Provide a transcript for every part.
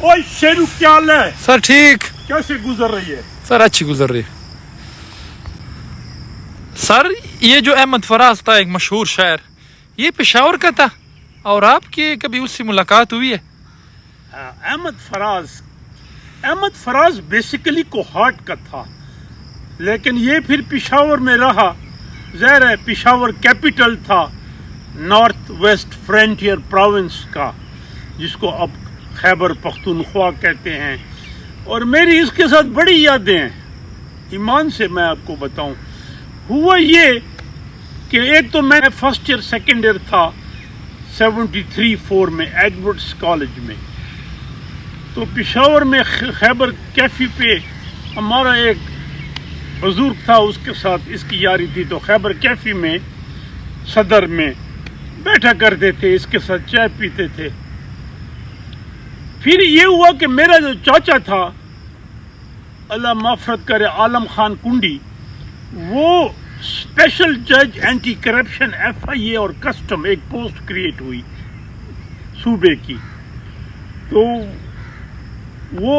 ओए शेरू क्या हाल है? सर ठीक। कैसे गुजर रही है? सर अच्छी गुजर रही है। सर ये जो अहमद फराज था एक मशहूर शायर, ये पेशावर का था और आपकी कभी उससे मुलाकात हुई है? अहमद फराज बेसिकली कोहाट का था, लेकिन ये फिर पिशावर में रहा। ज़ाहिर है पिशावर कैपिटल था नॉर्थ वेस्ट फ्रंटियर प्रोविंस का, जिसको अब खैबर पख्तूनख्वा कहते हैं। और मेरी इसके साथ बड़ी यादें हैं, ईमान से मैं आपको बताऊं। हुआ ये कि एक तो मैं फर्स्ट ईयर सेकेंड ईयर था 73-4 में एडवर्ड्स कॉलेज में। तो पेशावर में खैबर कैफी पे हमारा एक बुजुर्ग था, उसके साथ इसकी यारी थी। तो खैबर कैफी में सदर में बैठा करते थे, इसके साथ चाय पीते थे। फिर ये हुआ कि मेरा जो चाचा था, अल्लाह माफ़रत करे, आलम खान कुंडी, वो स्पेशल जज एंटी करप्शन FIA और कस्टम एक पोस्ट क्रिएट हुई सूबे की। तो वो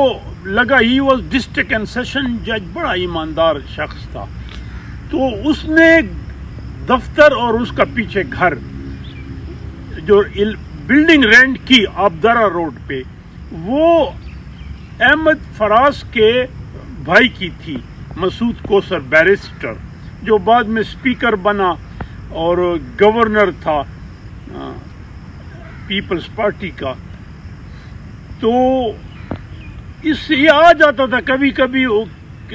लगा, he was district and session जज, बड़ा ईमानदार शख्स था। तो उसने दफ्तर और उसका पीछे घर जो बिल्डिंग रेंट की आबदारा रोड पे, वो अहमद फराज के भाई की थी, मसूद कोसर बैरिस्टर, जो बाद में स्पीकर बना और गवर्नर था पीपल्स पार्टी का। तो इससे ये आ जाता था कभी कभी,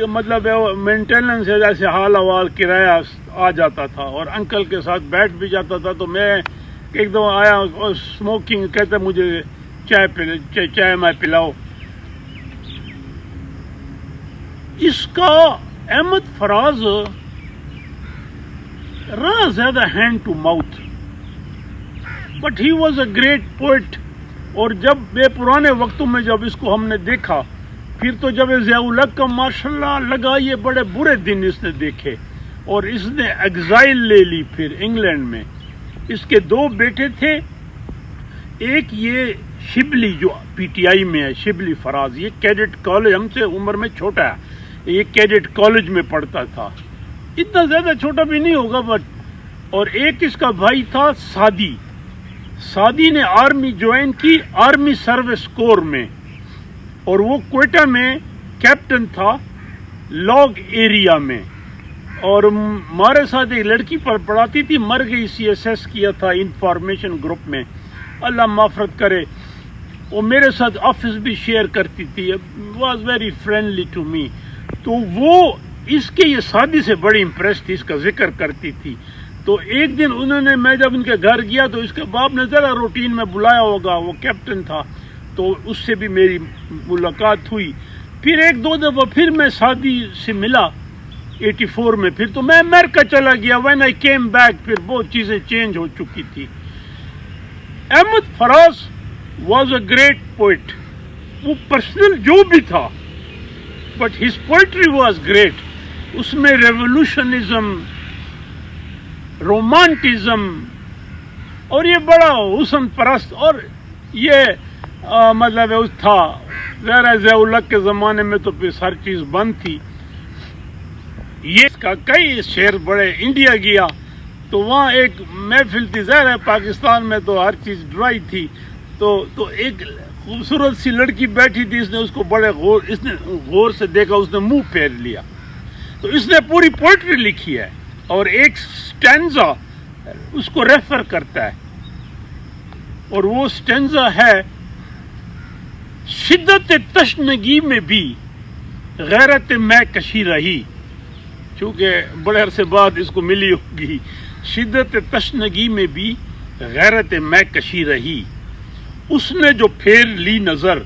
मतलब मेंटेनेंस है, जैसे हाल हवाल किराया आ जाता था, और अंकल के साथ बैठ भी जाता था। तो मैं एक दो आया और स्मोकिंग, कहता मुझे चाय मैं पिलाओ। इसका अहमद फराज रहा ज्यादा hand to mouth, but he was a great poet. और जब ये पुराने वक्तों में जब इसको हमने देखा, फिर तो जब ज़िया-उल-हक का माशाल्लाह लगा, ये बड़े बुरे दिन इसने देखे और इसने एग्जाइल ले ली। फिर इंग्लैंड में इसके दो बेटे थे, एक ये शिबली जो PTI में है, शिबली फराज, ये कैडेट कॉलेज, हमसे उम्र में छोटा है, ये कैडेट कॉलेज में पढ़ता था, इतना ज़्यादा छोटा भी नहीं होगा बट। और एक इसका भाई था सादी ने आर्मी ज्वाइन की, आर्मी सर्विस कोर में, और वो क्वेटा में कैप्टन था लॉग एरिया में। और हमारे साथ एक लड़की पर पढ़ाती थी, मर गई, CSS किया था इंफॉर्मेशन ग्रुप में, अल्लाह माफ़रत करे। वो मेरे साथ ऑफिस भी शेयर करती थी, was very friendly to me. तो वो इसके ये शादी से बड़ी इम्प्रेस थी, इसका जिक्र करती थी। तो एक दिन उन्होंने, मैं जब उनके घर गया तो इसके बाप ने ज़रा रूटीन में बुलाया होगा, वो कैप्टन था, तो उससे भी मेरी मुलाकात हुई। फिर एक दो दफ़ा फिर मैं शादी से मिला 84 में। फिर तो मैं अमेरिका चला गया। व्हेन आई केम बैक फिर बहुत चीज़ें चेंज हो चुकी थी। Ahmad Faraz was a great poet. वो पर्सनल जो भी था, but his poetry was great. उसमें रेवोल्यूशनिज्म, रोमांटिज्म, और ये बड़ा हुस्न परस्त, और ये मतलब उस था ज़िया-उल-हक के ज़माने में तो फिर हर चीज़ बंद थी। ये इसका कई शेर बड़े। इंडिया गया तो वहाँ एक महफिल थी, ज़ाहिर है पाकिस्तान में तो हर चीज़ ड्राई थी। तो एक खूबसूरत सी लड़की बैठी थी, इसने उसको बड़े गौर से देखा, उसने मुंह फेर लिया। तो इसने पूरी पोइट्री लिखी है और एक स्टैंजा उसको रेफर करता है, और वो स्टैंजा है, शिद्दत तशनगी में भी गैरत मैं कशी रही। चूँकि बड़े अरसे बाद इसको मिली होगी। शिद्दत तशनगी में भी गैरत मैं कशी रही, उसने जो फेर ली नज़र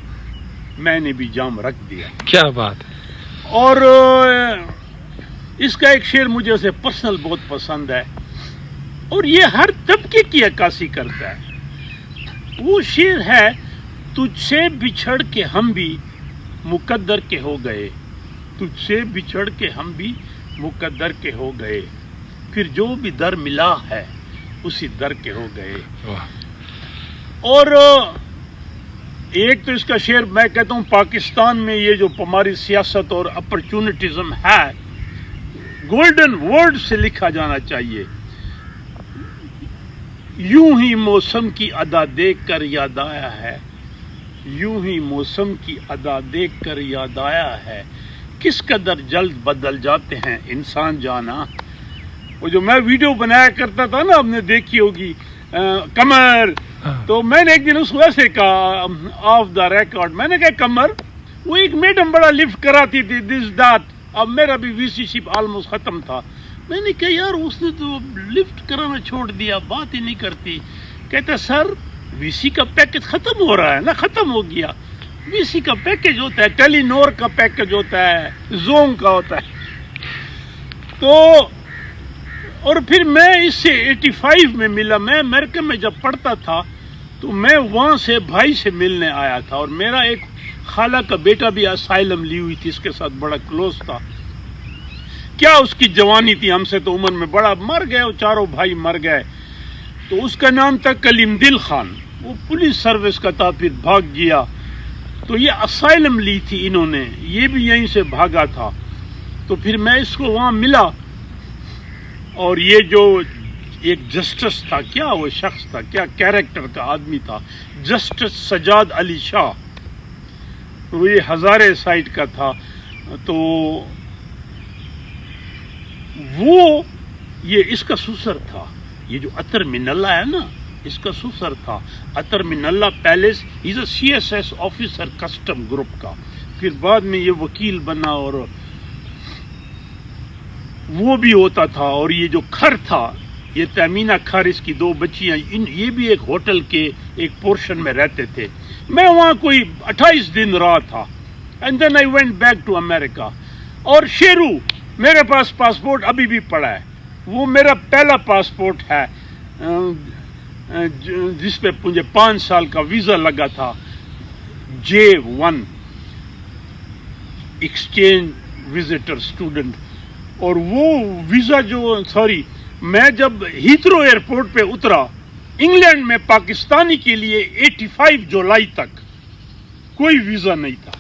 मैंने भी जाम रख दिया। क्या बात है। और इसका एक शेर मुझे उसे पर्सनल बहुत पसंद है, और ये हर तबके की अक्कासी करता है। वो शेर है, तुझसे बिछड़ के हम भी मुकद्दर के हो गए, तुझसे बिछड़ के हम भी मुकद्दर के हो गए, फिर जो भी दर मिला है उसी दर के हो गए। और ایک تو اس کا شعر میں کہتا ہوں پاکستان میں یہ جو ہماری سیاست اور اپرچونٹزم ہے گولڈن ورڈ سے لکھا جانا چاہیے. یوں ہی موسم کی ادا دیکھ کر یاد آیا ہے, یوں ہی موسم کی ادا دیکھ کر یاد آیا ہے, کس قدر جلد بدل جاتے ہیں انسان جانا. وہ جو میں ویڈیو بنایا کرتا تھا نا, آپ نے دیکھی ہوگی, کمر, تو میں نے ایک دن اس کو ایسے کہا آف دا ریکارڈ, میں نے کہا کمر, وہ ایک میڈم بڑا لفٹ کراتی تھی دس دات, اب میرا بھی وی سی شپ آلموسٹ ختم تھا. میں نے کہا یار اس نے تو لفٹ کرانا چھوڑ دیا, بات ہی نہیں کرتی. کہتا سر وی سی کا پیکج ختم ہو رہا ہے نا, ختم ہو گیا. وی سی کا پیکج ہوتا ہے, ٹیلی نور کا پیکج ہوتا ہے, زوم کا ہوتا ہے. تو اور پھر میں اس سے 85 میں ملا. میں امریکہ میں جب پڑھتا تھا تو میں وہاں سے بھائی سے ملنے آیا تھا, اور میرا ایک خالہ کا بیٹا بھی اسائلم لی ہوئی تھی, اس کے ساتھ بڑا کلوز تھا. کیا اس کی جوانی تھی, ہم سے تو عمر میں بڑا, مر گئے, وہ چاروں بھائی مر گئے. تو اس کا نام تھا کلیم دل خان, وہ پولیس سروس کا تھا, پھر بھاگ گیا. تو یہ اسائلم لی تھی انہوں نے, یہ بھی یہیں سے بھاگا تھا. تو پھر میں اس کو وہاں ملا, اور یہ جو ایک جسٹس تھا, کیا وہ شخص تھا, کیا کیریکٹر کا آدمی تھا, جسٹس سجاد علی شاہ, وہ یہ ہزارے سائٹ کا تھا. تو وہ یہ اس کا سسر تھا, یہ جو عطر من اللہ ہے نا, اس کا سسر تھا. عطر من اللہ پیلس, is a C S S officer custom group کا, پھر بعد میں یہ وکیل بنا, اور وہ بھی ہوتا تھا. اور یہ جو کھر تھا, یہ تیمینہ کھر, اس کی 2 بچیاں, یہ بھی ایک ہوٹل کے ایک پورشن میں رہتے تھے. میں وہاں کوئی 28 دن رہا تھا, and then I went back to America. اور شیرو, میرے پاس پاسپورٹ ابھی بھی پڑا ہے, وہ میرا پہلا پاسپورٹ ہے جس پہ مجھے 5 سال کا ویزا لگا تھا, J1 ایکسچینج وزٹر اسٹوڈنٹ. اور وہ ویزا جو میں جب ہیترو ایئرپورٹ پہ اترا انگلینڈ میں, پاکستانی کے لیے 85 جولائی تک کوئی ویزا نہیں تھا.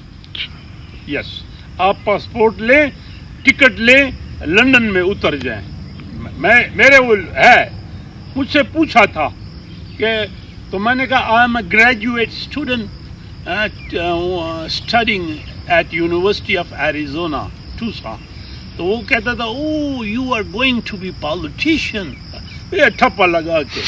یس, آپ پاسپورٹ لیں, ٹکٹ لیں, لندن میں اتر جائیں. میرے وہ ہے, مجھ سے پوچھا تھا کہ, تو میں نے کہا I am a graduate student studying at University of Arizona Tucson. تو وہ کہتا تھا oh you are going to be politician, یہ ٹھپا لگا کے.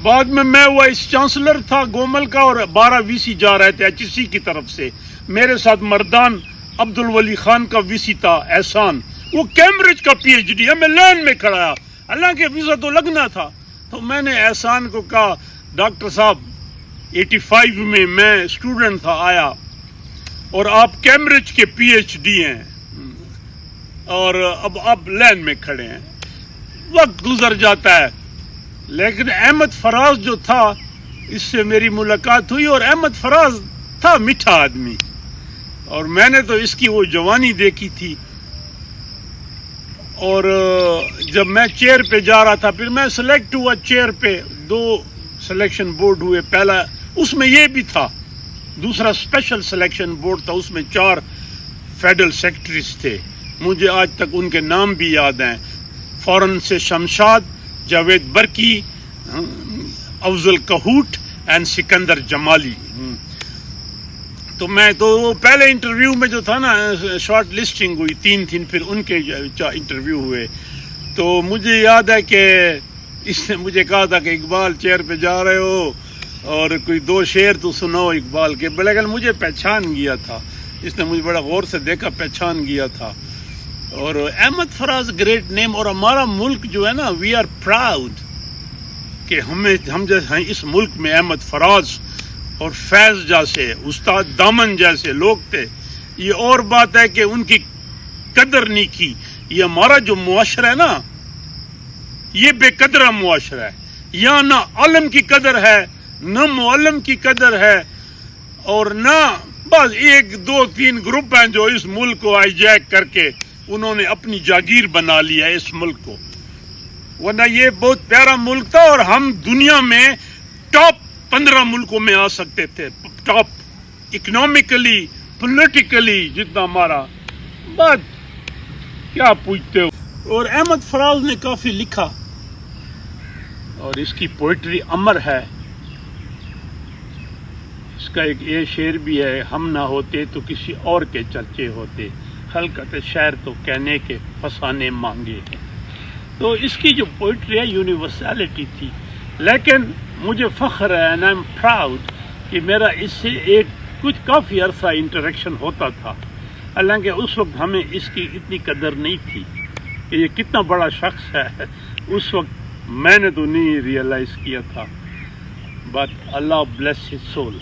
بعد میں وائس چانسلر تھا گومل کا, اور 12 وی سی جا رہے تھے HEC کی طرف سے. میرے ساتھ مردان عبد الولی خان کا وی سی تھا, احسان, وہ کیمبرج کا PhD ہے. میں لائن میں کھڑا, حالانکہ ویزا تو لگنا تھا. تو میں نے احسان کو کہا ڈاکٹر صاحب 85 میں میں اسٹوڈنٹ تھا آیا, اور آپ کیمبرج کے PhD ہیں, اور اب آپ لائن میں کھڑے ہیں. وقت گزر جاتا ہے, لیکن احمد فراز جو تھا, اس سے میری ملاقات ہوئی, اور احمد فراز تھا میٹھا آدمی, اور میں نے تو اس کی وہ جوانی دیکھی تھی. اور جب میں چیئر پہ جا رہا تھا, پھر میں سلیکٹ ہوا چیئر پہ, 2 سلیکشن بورڈ ہوئے. پہلا اس میں یہ بھی تھا, دوسرا اسپیشل سلیکشن بورڈ تھا, اس میں 4 فیڈرل سیکرٹریز تھے. مجھے آج تک ان کے نام بھی یاد ہیں, فورن سے شمشاد, جاوید برکی, افضل کہوٹ اینڈ سکندر جمالی. تو میں تو پہلے انٹرویو میں جو تھا نا, شارٹ لسٹنگ ہوئی 3 دن, پھر ان کے انٹرویو ہوئے. تو مجھے یاد ہے کہ اس نے مجھے کہا تھا کہ اقبال چیئر پہ جا رہے ہو, اور کوئی 2 شعر تو سناؤ اقبال کے. لیکن مجھے پہچان گیا تھا, اس نے مجھے بڑا غور سے دیکھا, پہچان گیا تھا. اور احمد فراز گریٹ نیم, اور ہمارا ملک جو ہے نا, وی آر پراؤڈ کہ ہم جیسے ہیں اس ملک میں احمد فراز اور فیض جیسے, استاد دامن جیسے لوگ تھے. یہ اور بات ہے کہ ان کی قدر نہیں کی. یہ ہمارا جو معاشرہ ہے نا, یہ بے قدرہ معاشرہ ہے. یہاں نہ عالم کی قدر ہے, نہ معلم کی قدر ہے, اور نہ بس 1 2 3 گروپ ہیں جو اس ملک کو ہائی جیک کر کے انہوں نے اپنی جاگیر بنا لیا ہے اس ملک کو. ورنہ یہ بہت پیارا ملک تھا, اور ہم دنیا میں ٹاپ 15 मुल्कों में आ सकते थे, टॉप इकोनॉमिकली पॉलिटिकली जितना हमारा, बात क्या पूछते हो। और अहमद फराज ने काफ़ी लिखा और इसकी पोइट्री अमर है। इसका एक ये शेर भी है, हम ना होते तो किसी और के चर्चे होते, खलकत शायर तो कहने के फसाने मांगे हैं। तो इसकी जो पोइट्री है यूनिवर्सैलिटी थी, लेकिन मुझे फ़ख्र है एंड आई एम प्राउड कि मेरा इससे एक कुछ काफ़ी अरसा इंटरेक्शन होता था। हालांकि उस वक्त हमें इसकी इतनी कदर नहीं थी कि ये कितना बड़ा शख्स है, उस वक्त मैंने तो नहीं रियलाइज़ किया था। But Allah bless his soul.